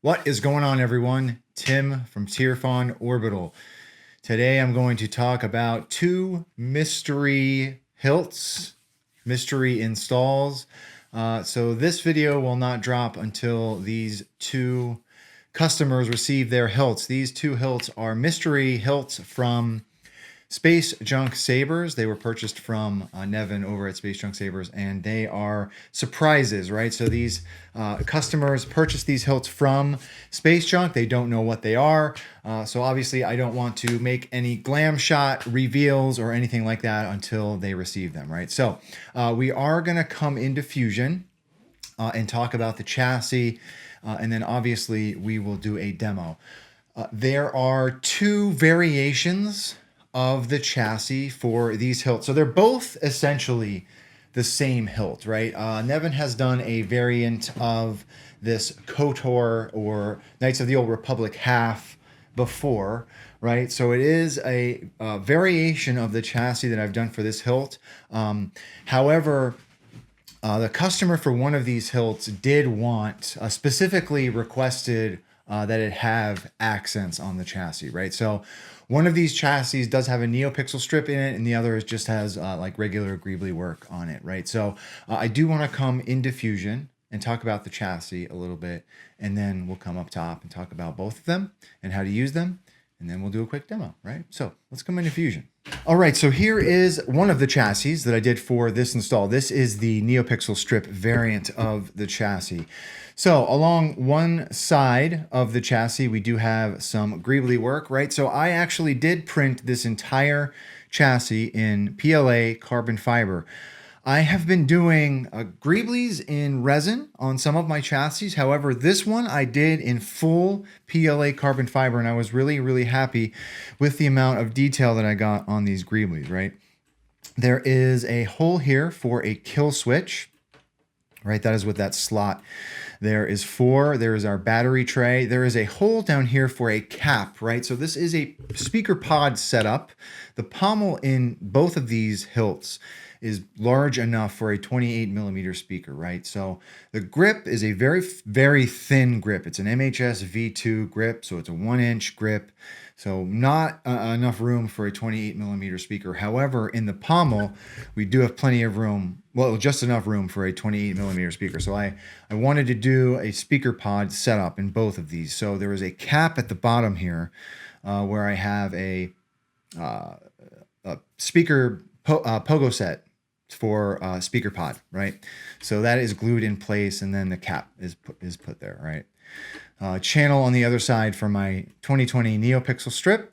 What is going on, everyone? Tim from Tierfon Orbital. Today I'm going to talk about two mystery hilts, mystery installs. So this video will not drop until these two customers receive their hilts. These two hilts are mystery hilts from Space Junk Sabers. They were purchased from Nevin over at Space Junk Sabers, and they are surprises, right? So these customers purchased these hilts from Space Junk. They don't know what they are. So obviously I don't want to make any glam shot reveals or anything like that until they receive them, right? So we are going to come into Fusion and talk about the chassis, and then obviously we will do a demo. There are two variations of the chassis for these hilts. So they're both essentially the same hilt, right? Nevin has done a variant of this KOTOR or Knights of the Old Republic half before, right? So it is a variation of the chassis that I've done for this hilt. However, the customer for one of these hilts did want, specifically requested that it have accents on the chassis, right? So one of these chassis does have a NeoPixel strip in it, and the other just has like regular greebly work on it, right? So I do want to come into Fusion and talk about the chassis a little bit, and then we'll come up top and talk about both of them and how to use them, and then we'll do a quick demo, right? So let's come into Fusion. All right, so here is one of the chassis that I did for this install. This is the NeoPixel strip variant of the chassis. So along one side of the chassis, we do have some greebly work, right? So I actually did print this entire chassis in PLA carbon fiber. I have been doing greeblies in resin on some of my chassis. However, this one I did in full PLA carbon fiber, and I was really, really happy with the amount of detail that I got on these greeblies, right? There is a hole here for a kill switch, right? That is what that slot there is for. There is our battery tray. There is a hole down here for a cap, right? So this is a speaker pod setup. The pommel in both of these hilts is large enough for a 28 millimeter speaker, right? So the grip is a very, very thin grip. It's an MHS V2 grip, so it's a 1-inch grip. So not enough room for a 28 millimeter speaker. However, in the pommel, we do have plenty of room, well, just enough room for a 28 millimeter speaker. So I wanted to do a speaker pod setup in both of these. So there is a cap at the bottom here where I have a speaker pogo set for speaker pod, right? So that is glued in place, and then the cap is put there, right? Channel on the other side for my 2020 NeoPixel strip.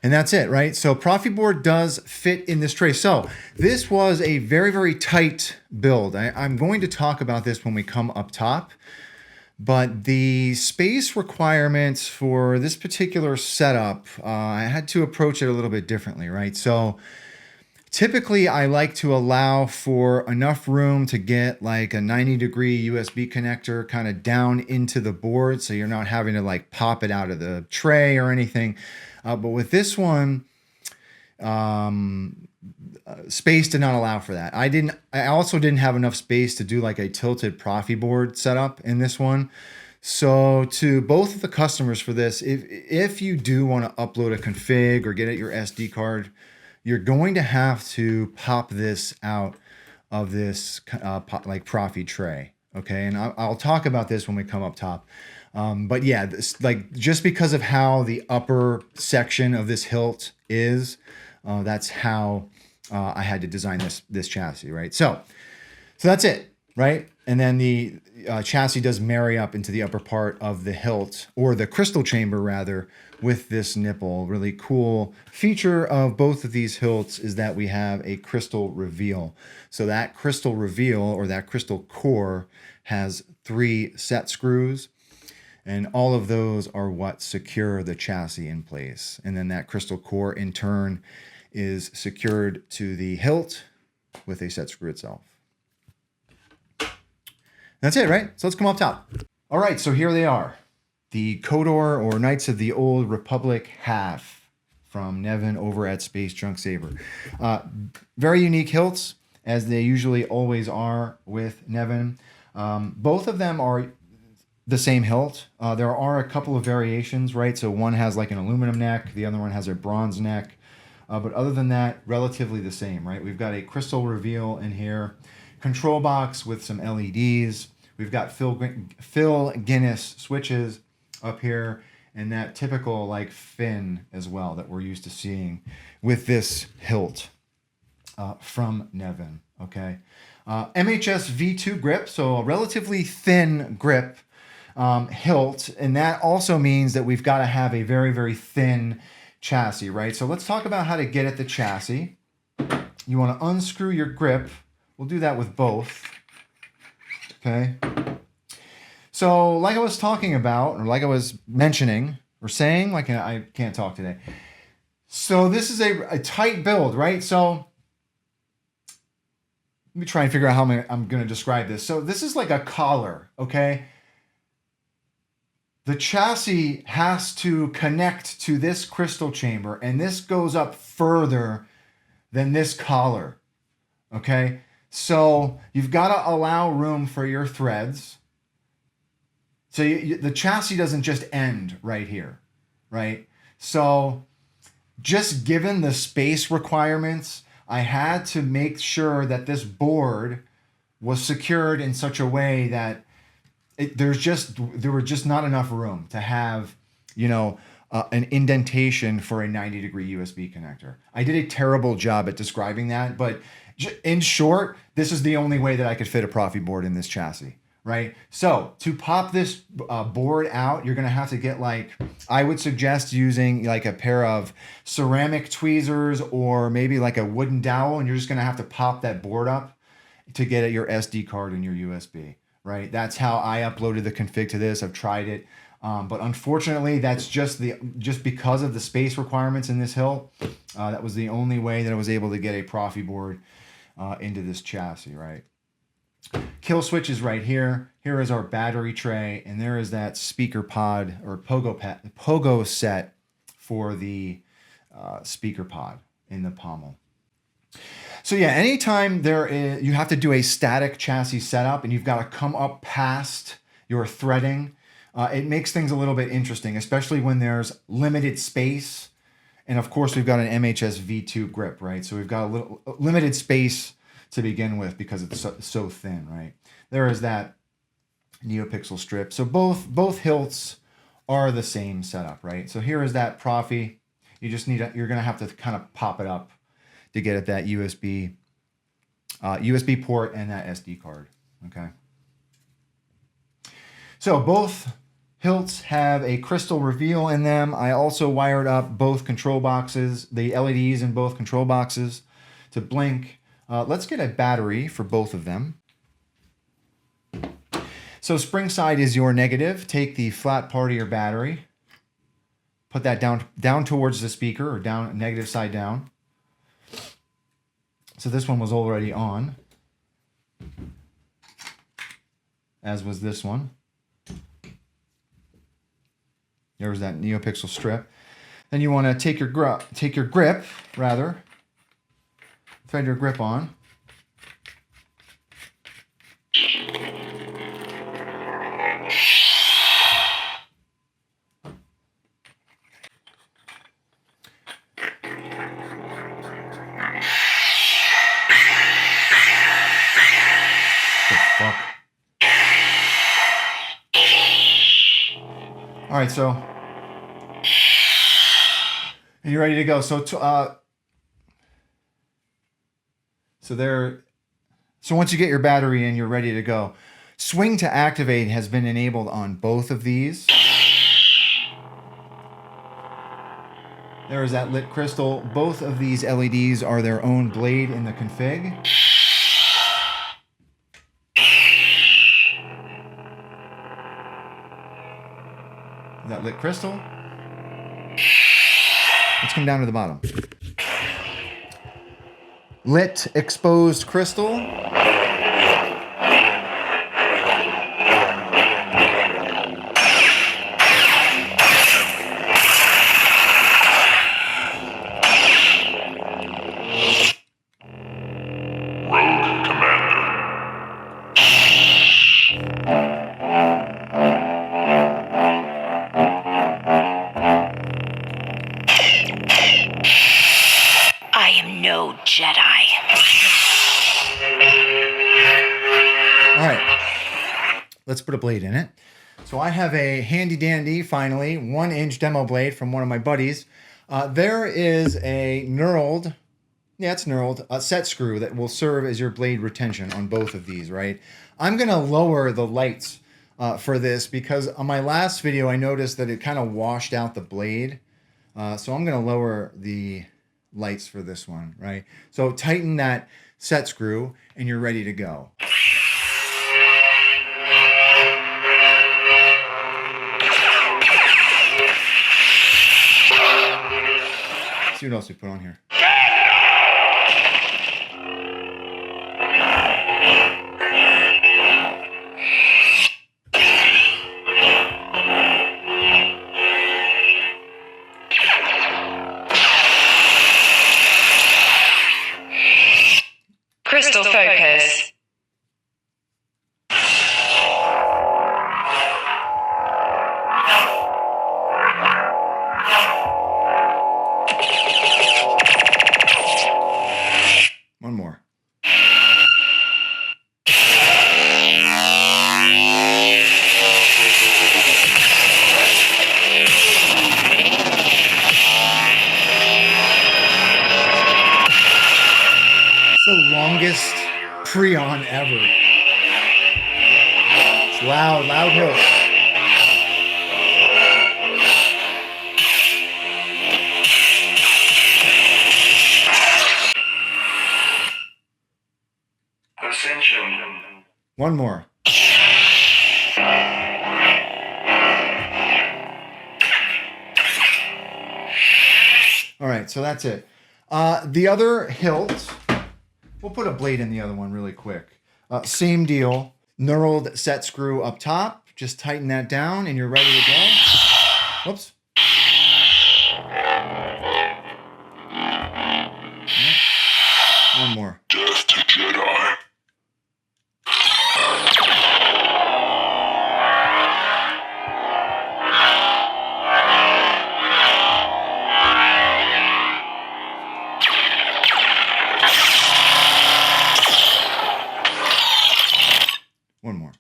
And that's it, right? So Profi board does fit in this tray. So this was a very, very tight build. I'm going to talk about this when we come up top, but the space requirements for this particular setup, I had to approach it a little bit differently, right? So typically, I like to allow for enough room to get like a 90-degree USB connector kind of down into the board, so you're not having to like pop it out of the tray or anything. But with this one, space did not allow for that. I also didn't have enough space to do like a tilted Profi board setup in this one. So to both of the customers for this, if you do want to upload a config or get at your SD card, you're going to have to pop this out of this like Profi tray, okay? And I'll talk about this when we come up top. But yeah, this, like, just because of how the upper section of this hilt is, that's how I had to design this chassis, right? So that's it, right? And then the chassis does marry up into the upper part of the hilt, or the crystal chamber rather, with this nipple. Really cool feature of both of these hilts is that we have a crystal reveal. So that crystal reveal, or that crystal core, has 3 set screws, and all of those are what secure the chassis in place. And then that crystal core in turn is secured to the hilt with a set screw itself. That's it, right? So let's come up top. All right, so here they are. The KOTOR, or Knights of the Old Republic half from Nevin over at Space Junk Saber. Very unique hilts, as they usually always are with Nevin. Both of them are the same hilt. There are a couple of variations, right? So one has like an aluminum neck, the other one has a bronze neck. But other than that, relatively the same, right? We've got a crystal reveal in here, control box with some LEDs. We've got Phil Guinness switches up here, and that typical like fin as well that we're used to seeing with this hilt from Nevin, okay? MHS V2 grip, so a relatively thin grip hilt, and that also means that we've got to have a very, very thin chassis, right? So let's talk about how to get at the chassis. You want to unscrew your grip. We'll do that with both, okay? So like I was talking about, or like I was mentioning, or saying, like I can't talk today. So this is a tight build, right? So let me try and figure out how I'm going to describe this. So this is like a collar, okay? The chassis has to connect to this crystal chamber, and this goes up further than this collar, okay? So you've got to allow room for your threads. So the chassis doesn't just end right here, right? So just given the space requirements, I had to make sure that this board was secured in such a way that there was just not enough room to have, an indentation for a 90-degree USB connector. I did a terrible job at describing that, but in short, this is the only way that I could fit a Profi board in this chassis, right? So to pop this board out, you're going to have to get I would suggest using like a pair of ceramic tweezers or maybe like a wooden dowel, and you're just going to have to pop that board up to get at your SD card and your USB. Right, that's how I uploaded the config to this. I've tried it, but unfortunately, that's just because of the space requirements in this hilt. That was the only way that I was able to get a Profi board into this chassis. Right, kill switch is right here. Here is our battery tray, and there is that speaker pod or pogo set for the speaker pod in the pommel. So yeah, anytime you have to do a static chassis setup and you've got to come up past your threading, it makes things a little bit interesting, especially when there's limited space. And of course, we've got an MHS V2 grip, right? So we've got a little limited space to begin with because it's so thin, right? There is that NeoPixel strip. So both hilts are the same setup, right? So here is that Profi. You're gonna have to kind of pop it up to get at that USB port and that SD card, okay? So both hilts have a crystal reveal in them. I also wired up both control boxes, the LEDs in both control boxes to blink. Let's get a battery for both of them. So spring side is your negative. Take the flat part of your battery, put that down towards the speaker, or down, negative side down. So this one was already on, as was this one. There was that NeoPixel strip. Then you want to take your grip, thread your grip on. All right, so and you're ready to go. So once you get your battery in, you're ready to go. Swing to activate has been enabled on both of these. There is that lit crystal. Both of these LEDs are their own blade in the config. That lit crystal. Let's come down to the bottom. Lit exposed crystal. let's put a blade in it. So I have a handy dandy, finally, 1-inch demo blade from one of my buddies. There is a knurled, it's knurled, a set screw that will serve as your blade retention on both of these, right? I'm gonna lower the lights for this because on my last video, I noticed that it kind of washed out the blade. So I'm gonna lower the lights for this one, right? So tighten that set screw and you're ready to go. See what else we put on here. Crystal focus. One more. It's the longest pre-on ever. It's loud, loud Hilts. Ascension. One more. All right, so that's it. The other hilt, we'll put a blade in the other one really quick. Same deal. Knurled set screw up top. Just tighten that down and you're ready to go. Whoops. One more. Death to Jedi. One more.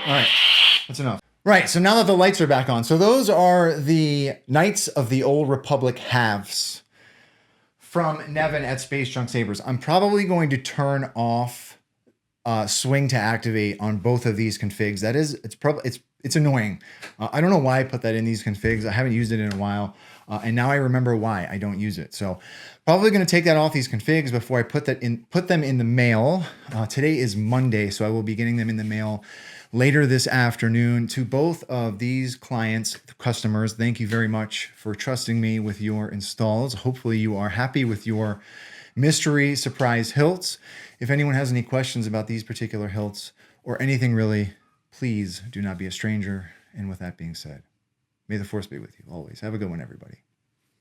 All right, that's enough. Right, so now that the lights are back on, so those are the Knights of the Old Republic halves from Nevin at Space Junk Sabers. I'm probably going to turn off swing to activate on both of these configs. That is, it's annoying. I don't know why I put that in these configs. I haven't used it in a while, and now I remember why I don't use it. So probably going to take that off these configs before I put them in the mail. Today is Monday, so I will be getting them in the mail later this afternoon. To both of these clients, customers, thank you very much for trusting me with your installs. Hopefully you are happy with your mystery surprise hilts. If anyone has any questions about these particular hilts or anything really, please do not be a stranger. And with that being said, may the force be with you always. Have a good one, everybody.